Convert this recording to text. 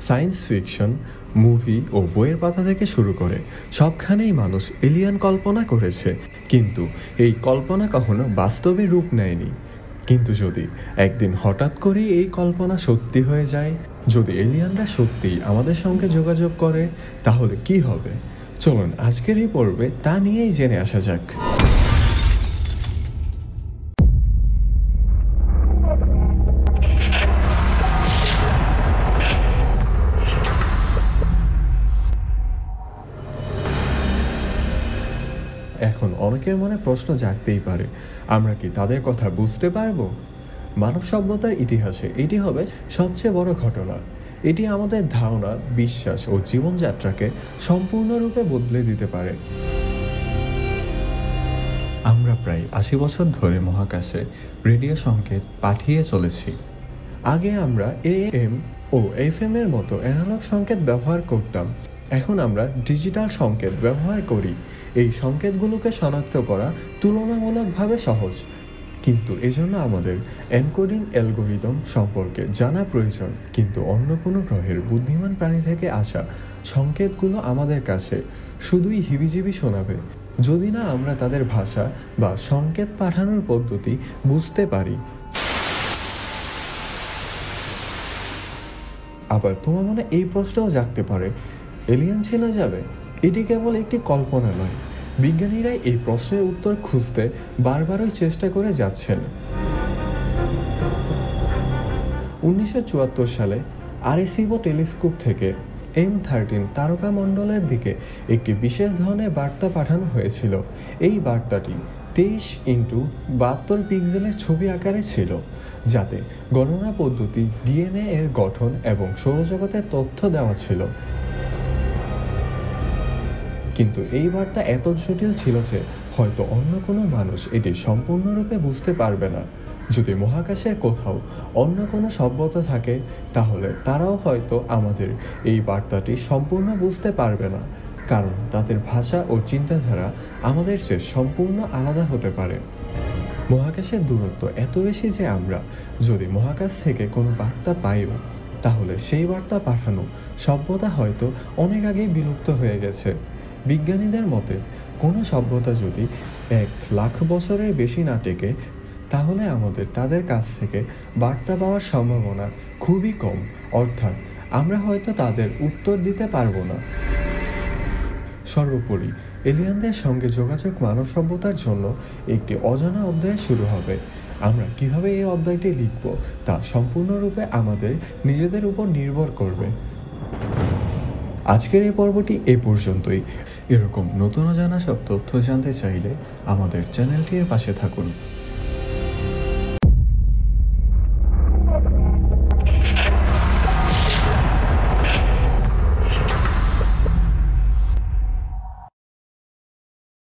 Science fiction, movie ও বইয়ের পাতা থেকে শুরু করে সবখানেই মানুষ এলিয়ান কল্পনা করেছে, কিন্তু এই কল্পনা কখনো বাস্তবে রূপ নেয়নি। কিন্তু যদি একদিন হঠাৎ করে এই কল্পনা সত্যি হয়ে যায়, যদি এলিয়ানরা সত্যিই আমাদের সঙ্গে যোগাযোগ করে, তাহলে কি হবে? চলুন আজকের এই পর্বে তা নিয়েই জেনে আসা যাক। এখন অনেকের মনে প্রশ্ন জাগতেই পারে, আমরা কি তাদের কথা বুঝতে পারবো? মানব সভ্যতার ইতিহাসে এটি হবে সবচেয়ে বড় ঘটনা। এটি আমাদের ধারণা, বিশ্বাস ও জীবনযাত্রাকে সম্পূর্ণরূপে বদলে দিতে পারে। আমরা প্রায় ৮০ বছর ধরে মহাকাশে রেডিও সংকেত পাঠিয়ে চলেছি। আগে আমরা AM ও FM এর মতো অ্যানালগ সংকেত ব্যবহার করতাম। এখন আমরা ডিজিটাল সংকেত ব্যবহার করি। এই সংকেতগুলোকে শনাক্ত করা তুলনামূলকভাবে সহজ, কিন্তু এজন্য আমাদের এনকোডিং অ্যালগোরিদম সম্পর্কে জানা প্রয়োজন। কিন্তু অন্য কোনো গ্রহের বুদ্ধিমান প্রাণী থেকে আসা সংকেতগুলো আমাদের কাছে শুধুই হিবিজিবি শোনাবে, যদি না আমরা তাদের ভাষা বা সংকেত পাঠানোর পদ্ধতি বুঝতে পারি। আবার তোমার মনে এই প্রশ্নও জাগতে পারে, এলিয়ান চেনা যাবে? এটি কেবল একটি কল্পনা নয়। বিজ্ঞানীরা এই প্রশ্নের উত্তর খুঁজতে বারবারই চেষ্টা করে যাচ্ছেন। 1974 সালে আরেসিবো টেলিস্কোপ থেকে M13 তারকামণ্ডলের দিকে একটি বিশেষ ধরনের বার্তা পাঠানো হয়েছিল। এই বার্তাটি 23x72 পিক্সেলের ছবি আকারে ছিল, যাতে গণনা পদ্ধতি, DNA এর গঠন এবং সৌরজগতের তথ্য দেওয়া ছিল। কিন্তু এই বার্তা এত জটিল ছিল যে হয়তো অন্য কোনো মানুষ এটি সম্পূর্ণরূপে বুঝতে পারবে না। যদি মহাকাশের কোথাও অন্য কোনো সভ্যতা থাকে, তাহলে তারাও হয়তো আমাদের এই বার্তাটি সম্পূর্ণ বুঝতে পারবে না, কারণ তাদের ভাষা ও চিন্তাধারা আমাদের চেয়ে সম্পূর্ণ আলাদা হতে পারে। মহাকাশের দূরত্ব এত বেশি যে আমরা যদি মহাকাশ থেকে কোনো বার্তা পাইও, তাহলে সেই বার্তা পাঠানো সভ্যতা হয়তো অনেক আগেই বিলুপ্ত হয়ে গেছে। বিজ্ঞানীদের মতে কোনো সভ্যতা যদি 1,00,000 বছরের বেশি না টেকে, তাহলে আমাদের তাদের কাছ থেকে বার্তা পাওয়ার সম্ভাবনা খুবই কম, অর্থাৎ আমরা হয়তো তাদের উত্তর দিতে পারবো না। সর্বোপরি এলিয়ানদের সঙ্গে যোগাযোগ মানব সভ্যতার জন্য একটি অজানা অধ্যায় শুরু হবে। আমরা কিভাবে এই অধ্যায়টি লিখব তা সম্পূর্ণরূপে আমাদের নিজেদের উপর নির্ভর করবে। আজকের এই পর্বটি এ পর্যন্তই। এরকম নতুন অজানা সব তথ্য জানতে চাইলে আমাদের চ্যানেলটির পাশে থাকুন।